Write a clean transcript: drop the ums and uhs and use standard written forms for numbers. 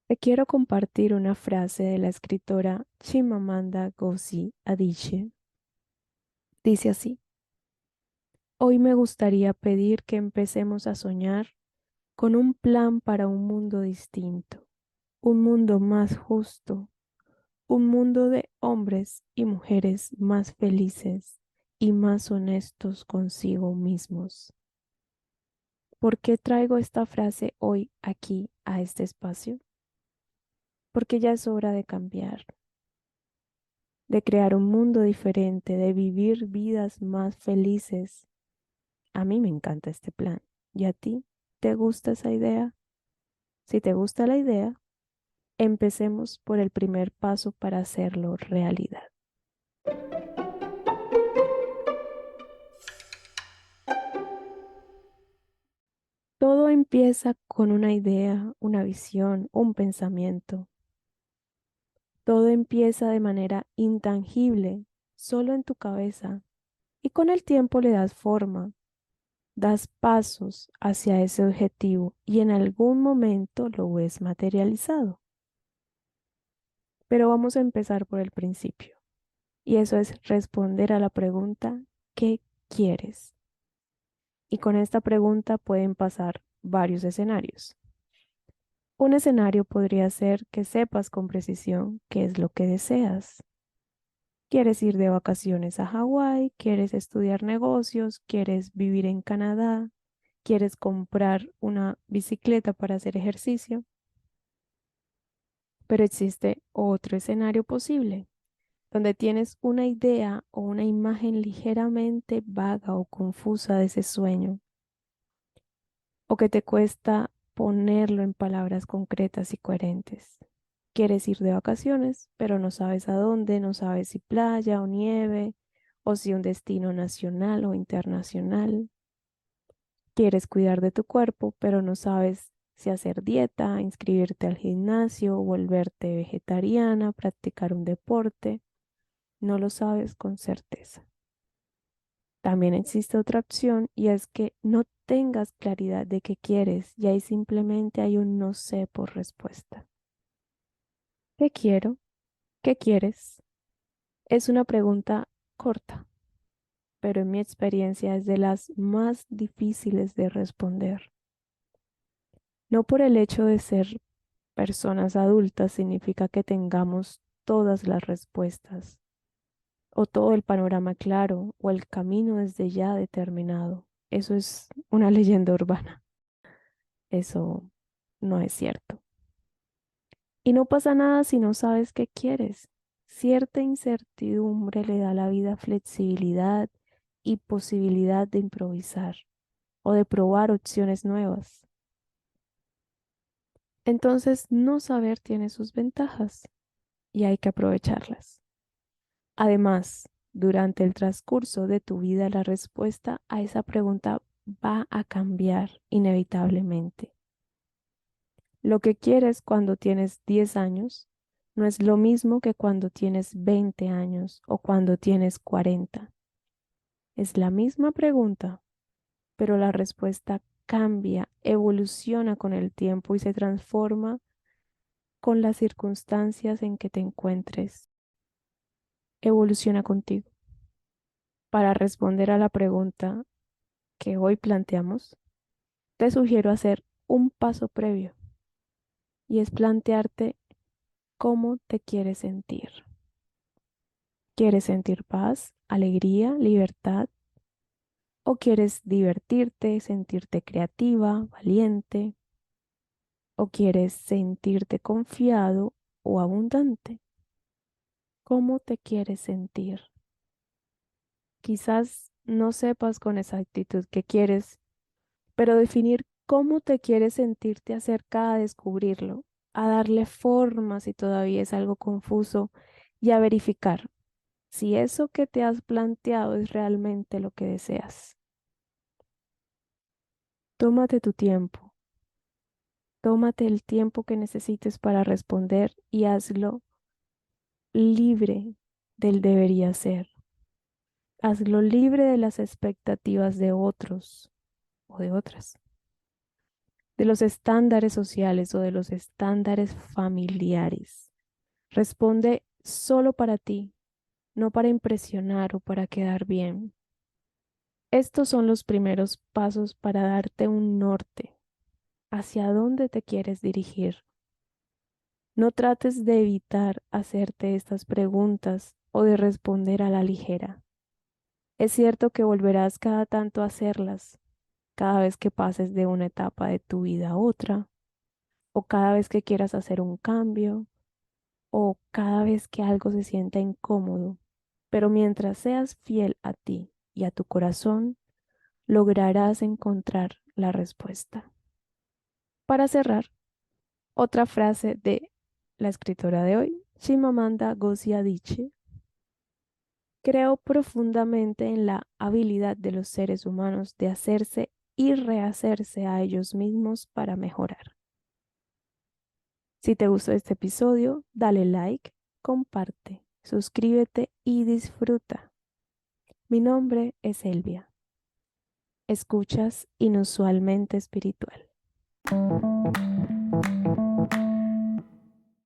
Te quiero compartir una frase de la escritora Chimamanda Ngozi Adichie. Dice así: Hoy me gustaría pedir que empecemos a soñar con un plan para un mundo distinto, un mundo más justo, un mundo de hombres y mujeres más felices y más honestos consigo mismos. ¿Por qué traigo esta frase hoy aquí a este espacio? Porque ya es hora de cambiar, de crear un mundo diferente, de vivir vidas más felices. A mí me encanta este plan. ¿Y a ti? ¿Te gusta esa idea? Si te gusta la idea, empecemos por el primer paso para hacerlo realidad. Todo empieza con una idea, una visión, un pensamiento. Todo empieza de manera intangible, solo en tu cabeza, y con el tiempo le das forma, das pasos hacia ese objetivo y en algún momento lo ves materializado. Pero vamos a empezar por el principio, y eso es responder a la pregunta: ¿qué quieres? Y con esta pregunta pueden pasar varios escenarios. Un escenario podría ser que sepas con precisión qué es lo que deseas. ¿Quieres ir de vacaciones a Hawái? ¿Quieres estudiar negocios? ¿Quieres vivir en Canadá? ¿Quieres comprar una bicicleta para hacer ejercicio? Pero existe otro escenario posible, donde tienes una idea o una imagen ligeramente vaga o confusa de ese sueño, o que te cuesta ponerlo en palabras concretas y coherentes. Quieres ir de vacaciones, pero no sabes a dónde, no sabes si playa o nieve, o si un destino nacional o internacional. Quieres cuidar de tu cuerpo, pero no sabes si hacer dieta, inscribirte al gimnasio, volverte vegetariana, practicar un deporte. No lo sabes con certeza. También existe otra opción y es que no tengas claridad de qué quieres y ahí simplemente hay un no sé por respuesta. ¿Qué quiero? ¿Qué quieres? Es una pregunta corta, pero en mi experiencia es de las más difíciles de responder. No por el hecho de ser personas adultas significa que tengamos todas las respuestas o todo el panorama claro o el camino desde ya determinado. Eso es una leyenda urbana. Eso no es cierto. Y no pasa nada si no sabes qué quieres. Cierta incertidumbre le da a la vida flexibilidad y posibilidad de improvisar o de probar opciones nuevas. Entonces, no saber tiene sus ventajas y hay que aprovecharlas. Además, durante el transcurso de tu vida, la respuesta a esa pregunta va a cambiar inevitablemente. Lo que quieres cuando tienes 10 años no es lo mismo que cuando tienes 20 años o cuando tienes 40. Es la misma pregunta, pero la respuesta cambia, evoluciona con el tiempo y se transforma con las circunstancias en que te encuentres. Evoluciona contigo. Para responder a la pregunta que hoy planteamos, te sugiero hacer un paso previo y es plantearte cómo te quieres sentir. ¿Quieres sentir paz, alegría, libertad? ¿O quieres divertirte, sentirte creativa, valiente? ¿O quieres sentirte confiado o abundante? ¿Cómo te quieres sentir? Quizás no sepas con exactitud qué quieres, pero definir cómo te quieres sentir te acerca a descubrirlo, a darle forma si todavía es algo confuso y a verificar si eso que te has planteado es realmente lo que deseas. Tómate tu tiempo, tómate el tiempo que necesites para responder y hazlo libre del debería ser. Hazlo libre de las expectativas de otros o de otras. de los estándares sociales o de los estándares familiares. Responde solo para ti, no para impresionar o para quedar bien. Estos son los primeros pasos para darte un norte hacia dónde te quieres dirigir. No trates de evitar hacerte estas preguntas o de responder a la ligera. Es cierto que volverás cada tanto a hacerlas, cada vez que pases de una etapa de tu vida a otra, o cada vez que quieras hacer un cambio, o cada vez que algo se sienta incómodo. Pero mientras seas fiel a ti y a tu corazón, lograrás encontrar la respuesta. Para cerrar, otra frase de la escritora de hoy, Chimamanda Ngozi Adichie: creo profundamente en la habilidad de los seres humanos de hacerse y rehacerse a ellos mismos para mejorar. Si te gustó este episodio, dale like, comparte, suscríbete y disfruta. Mi nombre es Elvia. Escuchas Inusualmente Espiritual.